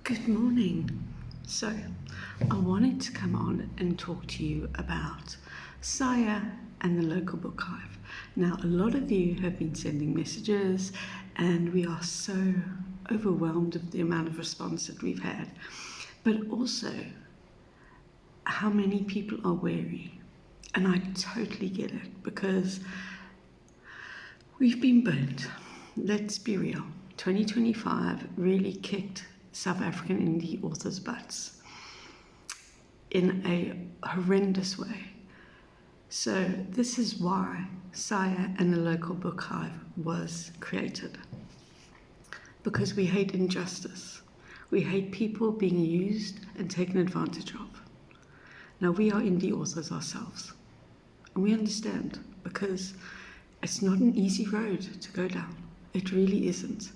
Good morning. So, I wanted to come on and talk to you about SAIAA and the local book hive. Now, a lot of you have been sending messages, and we are so overwhelmed with the amount of response that we've had, but also how many people are wary. And I totally get it because we've been burnt. Let's be real. 2025 really kicked South African indie authors' butts in a horrendous way. So this is why SAIAA and the local book hive was created. Because we hate injustice. We hate people being used and taken advantage of. Now, we are indie authors ourselves, and we understand because it's not an easy road to go down. It really isn't.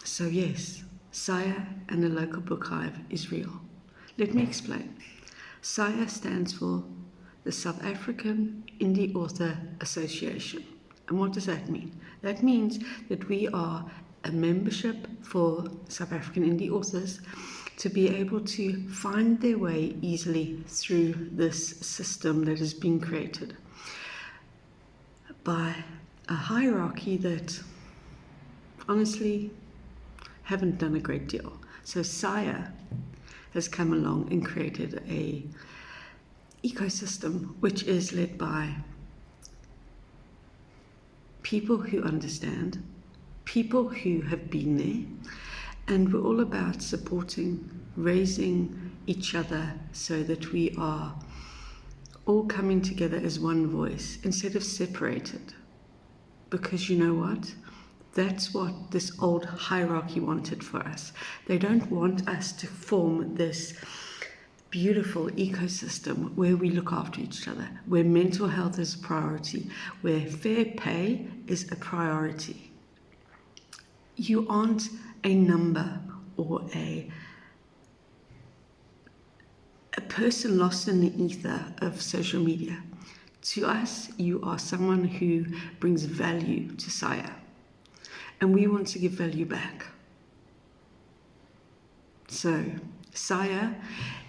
So yes, SAIAA and the local book hive is real. Let me explain. SAIAA stands for the South African Indie Author Association. And what does that mean? That means that we are a membership for South African indie authors to be able to find their way easily through this system that has been created by a hierarchy that honestly haven't done a great deal. So SAIAA has come along and created a ecosystem which is led by people who understand, people who have been there, and we're all about supporting, raising each other so that we are all coming together as one voice instead of separated. Because you know what? That's what this old hierarchy wanted for us. They don't want us to form this beautiful ecosystem where we look after each other, where mental health is a priority, where fair pay is a priority. You aren't a number or a person lost in the ether of social media. To us, you are someone who brings value to SAIAA. And we want to give value back. So SAIAA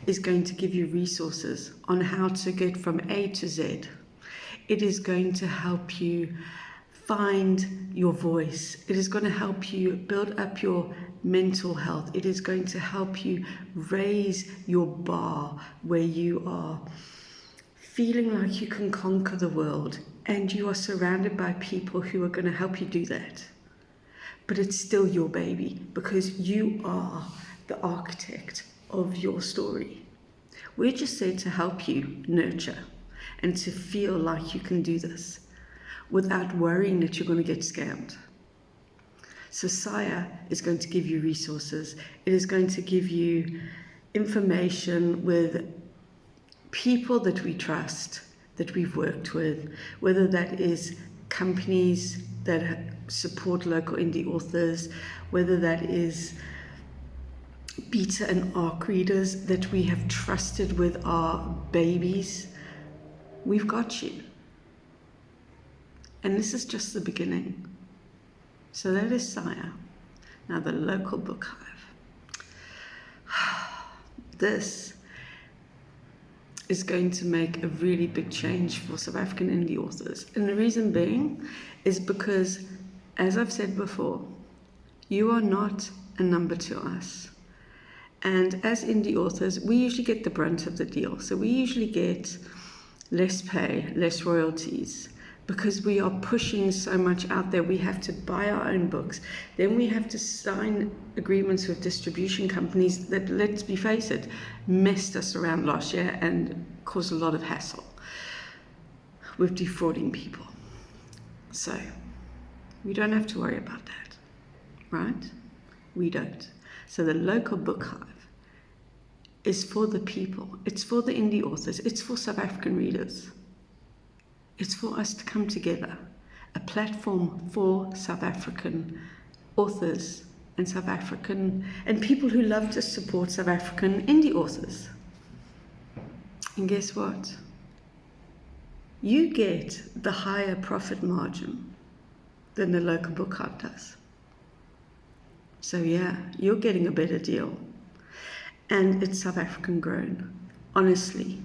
is going to give you resources on how to get from A to Z. It is going to help you find your voice. It is going to help you build up your mental health. It is going to help you raise your bar where you are feeling like you can conquer the world, and you are surrounded by people who are going to help you do that. But it's still your baby because you are the architect of your story. We're just there to help you nurture and to feel like you can do this without worrying that you're going to get scammed. So SAIAA is going to give you resources. It is going to give you information with people that we trust, that we've worked with, whether that is companies that support local indie authors, whether that is beta and ARC readers that we have trusted with our babies. We've got you. And this is just the beginning. So that is SAIAA. Now the local book hive. This is going to make a really big change for South African indie authors. And the reason being is because, as I've said before, you are not a number to us. And as indie authors, we usually get the brunt of the deal. So we usually get less pay, less royalties, because we are pushing so much out there. We have to buy our own books. Then we have to sign agreements with distribution companies that, let's be face it, messed us around last year and caused a lot of hassle with defrauding people. So we don't have to worry about that, right? We don't. So the local book hive is for the people. It's for the indie authors. It's for South African readers. It's for us to come together, a platform for South African authors and South African and people who love to support South African indie authors. And guess what? You get the higher profit margin than the local book hive does. So yeah, you're getting a better deal. And it's South African grown, honestly.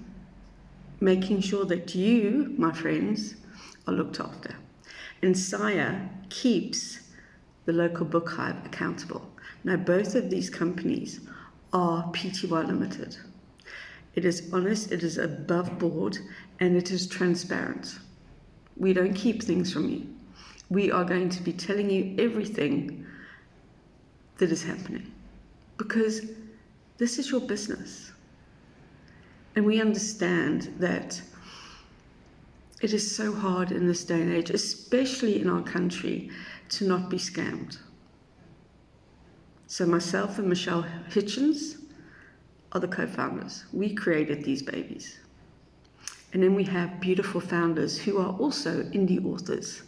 Making sure that you, my friends, are looked after. And SAIAA keeps the local book hive accountable. Now, both of these companies are Pty Limited. It is honest, it is above board, and it is transparent. We don't keep things from you. We are going to be telling you everything that is happening because this is your business. And we understand that it is so hard in this day and age, especially in our country, to not be scammed. So myself and Michelle Hitchens are the co-founders. We created these babies. And then we have beautiful founders who are also indie authors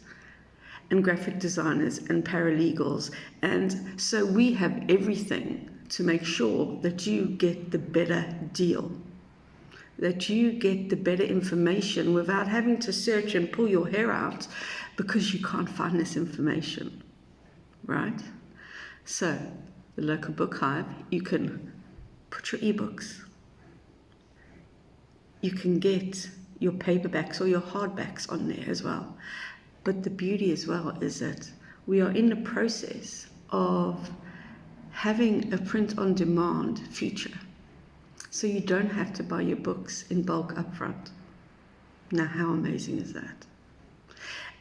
and graphic designers and paralegals. And so we have everything to make sure that you get the better deal, that you get the better information without having to search and pull your hair out because you can't find this information, right? So the local book hive, you can put your ebooks, you can get your paperbacks or your hardbacks on there as well. But the beauty as well is that we are in the process of having a print on demand feature. So you don't have to buy your books in bulk upfront. Now, how amazing is that?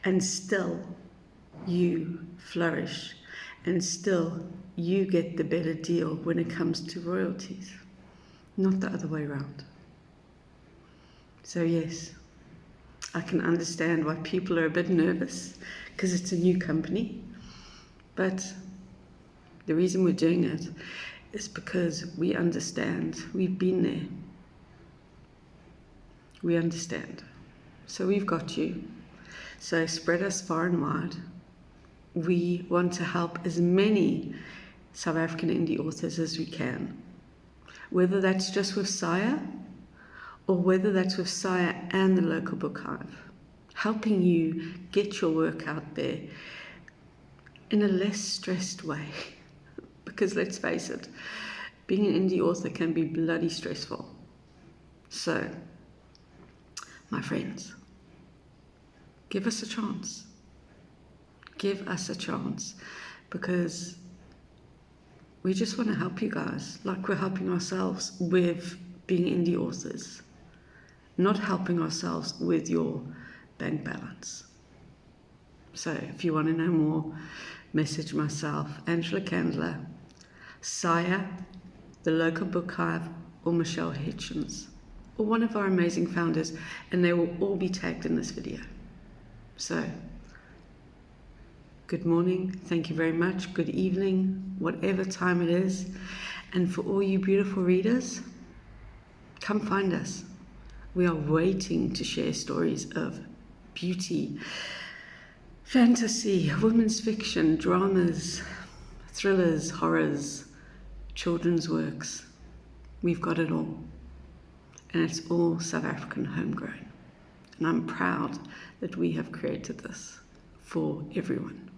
And still you flourish, and still you get the better deal when it comes to royalties, not the other way around. So yes, I can understand why people are a bit nervous because it's a new company, but the reason we're doing it is because we understand. We've been there. We understand. So we've got you. So spread us far and wide. We want to help as many South African indie authors as we can, whether that's just with SAIAA or whether that's with SAIAA and the local book hive, helping you get your work out there in a less stressed way. Because let's face it, being an indie author can be bloody stressful. So, my friends, give us a chance. Give us a chance, because we just want to help you guys like we're helping ourselves with being indie authors, not helping ourselves with your bank balance. So if you want to know more, message myself, Angela Candler, SAIAA, the local book hive, or Michelle Hitchens, or one of our amazing founders, and they will all be tagged in this video. So, good morning, thank you very much, good evening, whatever time it is. And for all you beautiful readers, come find us. We are waiting to share stories of beauty, fantasy, women's fiction, dramas, thrillers, horrors, children's works. We've got it all. And it's all South African homegrown. And I'm proud that we have created this for everyone.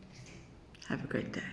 Have a great day.